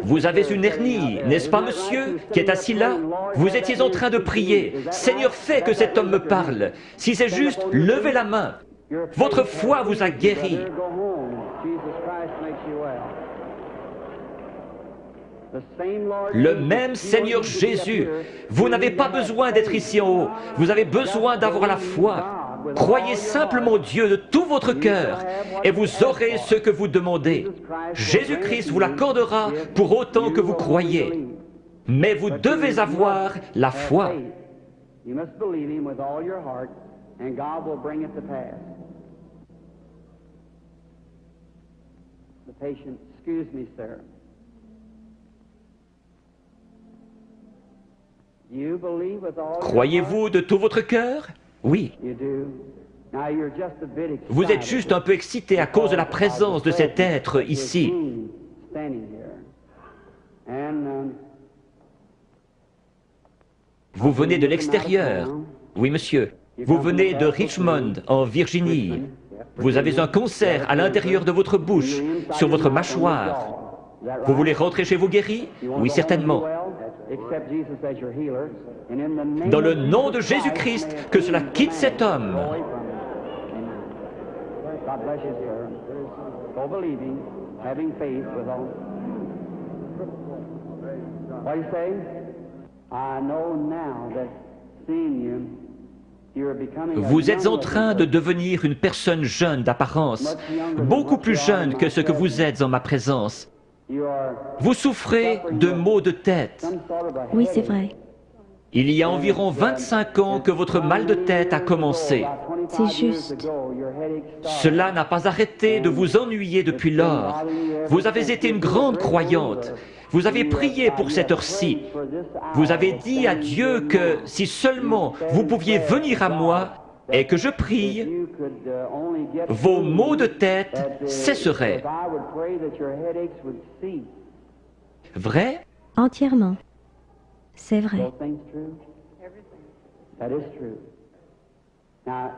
Vous avez une hernie, n'est-ce pas, monsieur, qui est assis là? Vous étiez en train de prier. Seigneur, fais que cet homme me parle. Si c'est juste, levez la main. Votre foi vous a guéri. Le même Seigneur Jésus. Vous n'avez pas besoin d'être ici en haut. Vous avez besoin d'avoir la foi. Croyez simplement Dieu de tout votre cœur et vous aurez ce que vous demandez. Jésus-Christ vous l'accordera pour autant que vous croyez. Mais vous devez avoir la foi. You must believe him with all your heart, and God will bring it to pass. The patient, excuse me, sir. You believe with all your Croyez-vous de tout votre cœur? Oui. heart? You do. Now you're just a bit excited. Vous êtes juste un peu excité à cause de la présence de cet être ici. Standing here. And Vous venez de l'extérieur. Oui, monsieur. Vous venez de Richmond, en Virginie. Vous avez un concert à l'intérieur de votre bouche, sur votre mâchoire. Vous voulez rentrer chez vous guéri? Oui, certainement. Dans le nom de Jésus-Christ, que cela quitte cet homme. God bless you, sir. Go believing, having faith with all. What do you say? I know now that seeing you, you're becoming a Vous êtes en young train de devenir une personne jeune d'apparence, beaucoup plus jeune que ce que vous êtes en ma présence. You are Vous souffrez de maux de tête. some sort of a Oui, c'est headache. vrai. Il y a environ 25 ans que votre mal de tête a commencé. About 25 C'est years juste. ago, your headache started. Cela n'a pas arrêté de vous ennuyer depuis lors. Vous avez été une grande croyante. Vous avez prié pour cette heure-ci. Vous avez dit à Dieu que si seulement vous pouviez venir à moi et que je prie, You could only get vos through maux de that, tête cesseraient. if I would pray that your headaches would cease. Vrai? Entièrement. C'est vrai. Those things true? That is true. Now,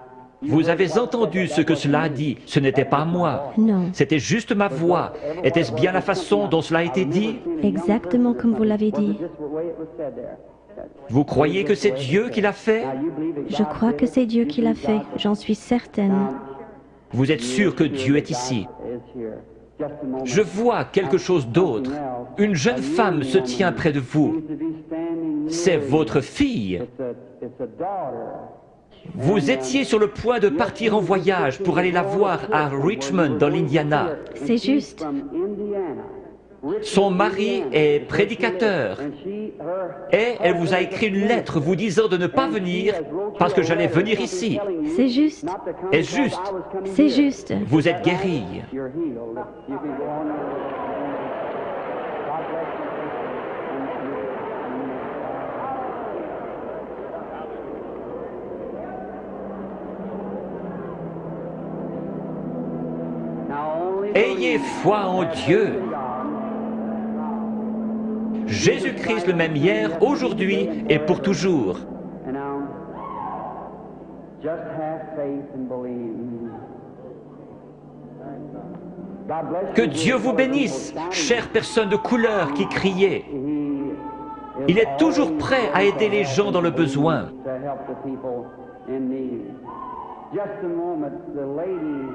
Vous avez entendu ce que cela a dit. Ce n'était pas moi. Non. C'était juste ma voix. Était-ce bien la façon dont cela a été dit? Exactement comme vous l'avez dit. just the way it was said there. Vous croyez que c'est Dieu qui l'a fait? Now, you believe that Je God crois did que it. c'est Dieu qui l'a fait. J'en suis certaine. Vous êtes sûr que Dieu est ici? Is here. Just a moment. Je vois quelque chose d'autre. Une jeune femme se tient près de vous. Seems to be standing near C'est you. votre fille. It's a daughter. Vous étiez sur le point de partir en voyage pour aller la voir à Richmond, dans l'Indiana. C'est juste. From Indiana. Son mari est prédicateur And et elle vous a écrit une lettre vous disant de ne pas venir parce que j'allais venir ici. C'est juste. Est-ce juste? C'est juste. Vous êtes guéri. You're healed. You can go on. God bless you. Now only Ayez foi en Dieu. Jésus-Christ le même hier, aujourd'hui et pour toujours. And now, just have faith and believe. God bless Que you. Dieu vous bénisse, chère personne de couleur qui criait. He Il est toujours prêt à aider les gens dans le besoin. to help the people in need. Just a moment, the lady.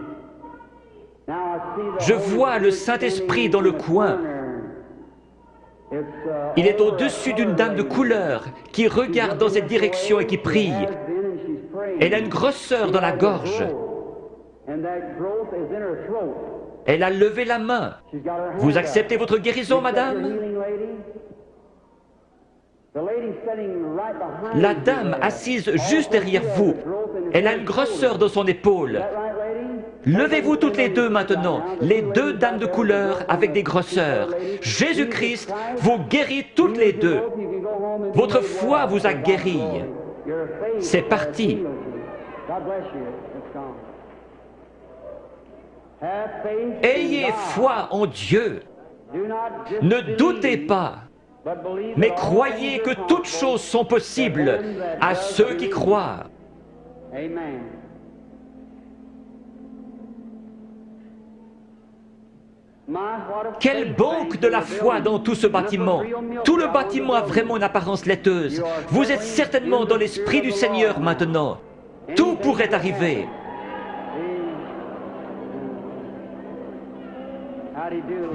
Now I see the Je Holy vois le Spirit Saint-Esprit sitting dans le in the coin. corner. It's, Il est au-dessus d'une dame de couleur qui regarde dans cette direction et qui prie. Elle a une grosseur dans la gorge. Elle a levé la main. Vous acceptez votre guérison, madame? La dame assise juste derrière vous, elle a une grosseur dans son épaule. Levez-vous toutes les deux maintenant, les deux dames de couleur avec des grosseurs. Jésus-Christ vous guérit toutes les deux. Votre foi vous a guéri. C'est parti. Ayez foi en Dieu. Ne doutez pas, mais croyez que toutes choses sont possibles à ceux qui croient. Amen. Quelle banque de la foi dans tout ce bâtiment! Tout le bâtiment a vraiment une apparence laiteuse. Vous êtes certainement dans l'Esprit du Seigneur maintenant. Tout pourrait arriver.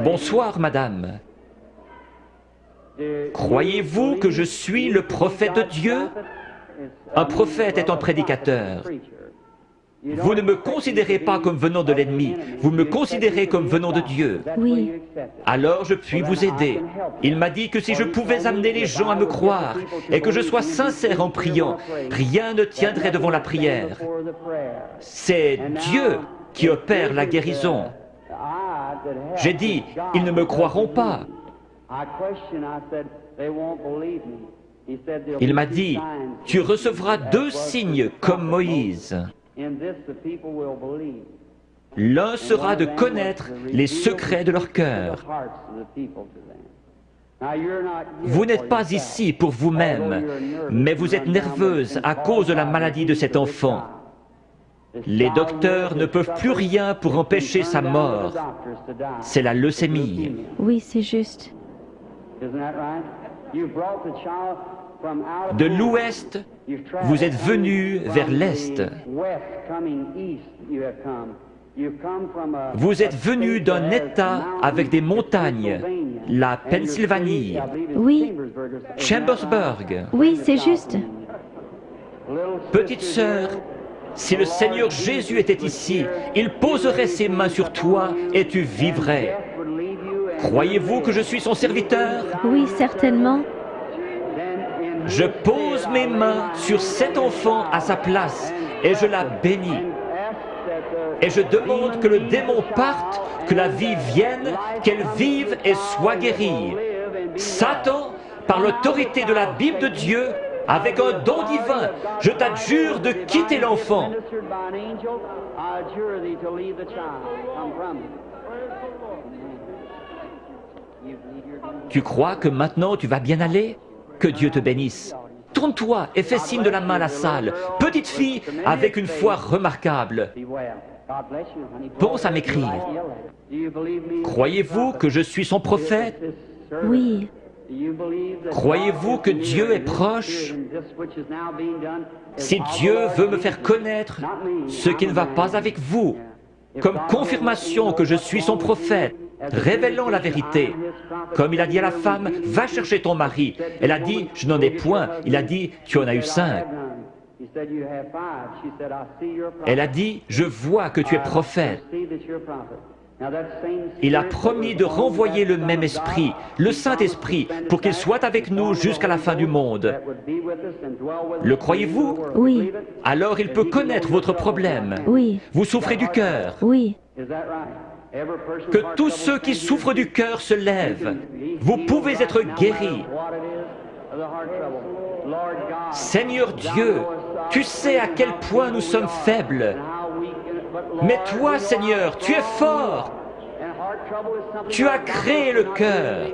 Bonsoir, madame. Croyez-vous que je suis le prophète de Dieu? Un prophète est un prédicateur. Vous ne me considérez pas comme venant de l'ennemi, vous me considérez comme venant de Dieu. Oui. Alors je puis vous aider. Il m'a dit que si je pouvais amener les gens à me croire et que je sois sincère en priant, rien ne tiendrait devant la prière. C'est Dieu qui opère la guérison. J'ai dit, ils ne me croiront pas. Il m'a dit, tu recevras 2 signes comme Moïse. L'un sera de connaître les secrets de leur cœur. Vous n'êtes pas ici pour vous-même, mais vous êtes nerveuse à cause de la maladie de cet enfant. Les docteurs ne peuvent plus rien pour empêcher sa mort. C'est la leucémie. Oui, c'est juste. De l'ouest, vous êtes venu vers l'est. Vous êtes venu d'un État avec des montagnes, la Pennsylvanie, Oui. Chambersburg. Oui, c'est juste. Petite sœur, si le Seigneur Jésus était ici, il poserait ses mains sur toi et tu vivrais. Croyez-vous que je suis son serviteur? Oui, certainement. Je pose mes mains sur cet enfant à sa place et je la bénis. Et je demande que le démon parte, que la vie vienne, qu'elle vive et soit guérie. Satan, par l'autorité de la Bible de Dieu, avec un don divin, je t'adjure de quitter l'enfant. Tu crois que maintenant tu vas bien aller? Que Dieu te bénisse. Tourne-toi et fais signe de la main à la salle. Petite fille avec une foi remarquable. Pense à m'écrire. Croyez-vous que je suis son prophète? Oui. Croyez-vous que Dieu est proche? Si Dieu veut me faire connaître ce qui ne va pas avec vous, comme confirmation que je suis son prophète, révélant la vérité. Comme il a dit à la femme, va chercher ton mari. Elle a dit, je n'en ai point. Il a dit, tu en as eu 5. Elle a dit, je vois que tu es prophète. Il a promis de renvoyer le même esprit, le Saint-Esprit, pour qu'il soit avec nous jusqu'à la fin du monde. Le croyez-vous? Oui. Alors il peut connaître votre problème. Oui. Vous souffrez du cœur. Oui. Que tous ceux qui souffrent du cœur se lèvent. Vous pouvez être guéris. Seigneur Dieu, tu sais à quel point nous sommes faibles. Mais toi, Seigneur, tu es fort. Tu as créé le cœur.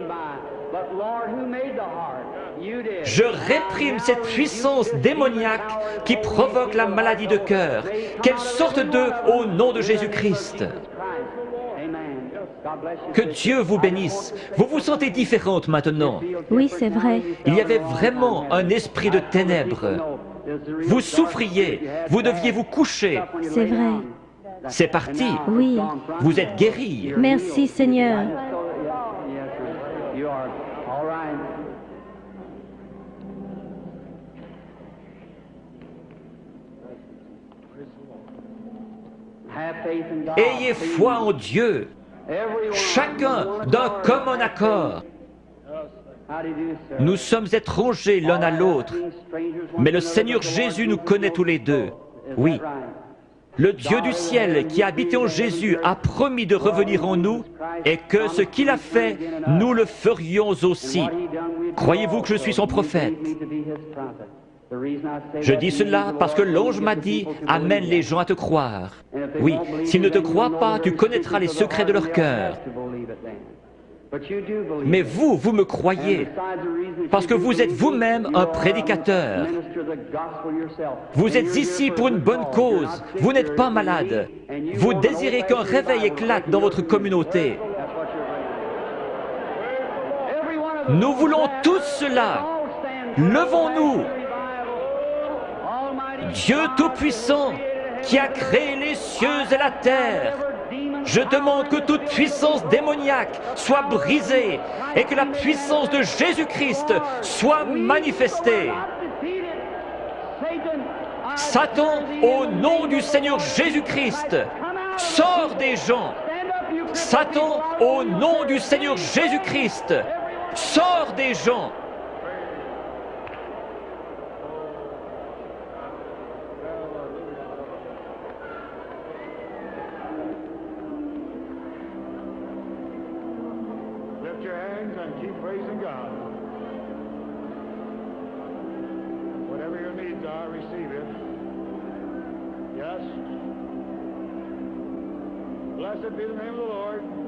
Je réprime cette puissance démoniaque qui provoque la maladie de cœur. Qu'elle sorte d'eux au nom de Jésus-Christ. Que Dieu vous bénisse. Vous vous sentez différente maintenant. Oui, c'est vrai. Il y avait vraiment un esprit de ténèbres. Vous souffriez, vous deviez vous coucher. C'est vrai. C'est parti. Oui. Vous êtes guéri. Merci, Seigneur. Ayez foi en Dieu, chacun d'un commun accord. Nous sommes étrangers l'un à l'autre, mais le Seigneur Jésus nous connaît tous les deux. Oui. Le Dieu du ciel qui a habité en Jésus a promis de revenir en nous et que ce qu'il a fait, nous le ferions aussi. Croyez-vous que je suis son prophète? Je dis cela parce que l'ange m'a dit « Amène les gens à te croire ». Oui, s'ils ne te croient pas, tu connaîtras les secrets de leur cœur. Mais vous, vous me croyez, parce que vous êtes vous-même un prédicateur. Vous êtes ici pour une bonne cause, vous n'êtes pas malade. Vous désirez qu'un réveil éclate dans votre communauté. Nous voulons tous cela. Levons-nous. Dieu Tout-Puissant, qui a créé les cieux et la terre, je demande que toute puissance démoniaque soit brisée et que la puissance de Jésus-Christ soit manifestée. Satan, au nom du Seigneur Jésus-Christ, sors des gens. Satan, au nom du Seigneur Jésus-Christ, sors des gens. Lift your hands and keep praising God. Whatever your needs are, receive it. Yes. Blessed be the name of the Lord.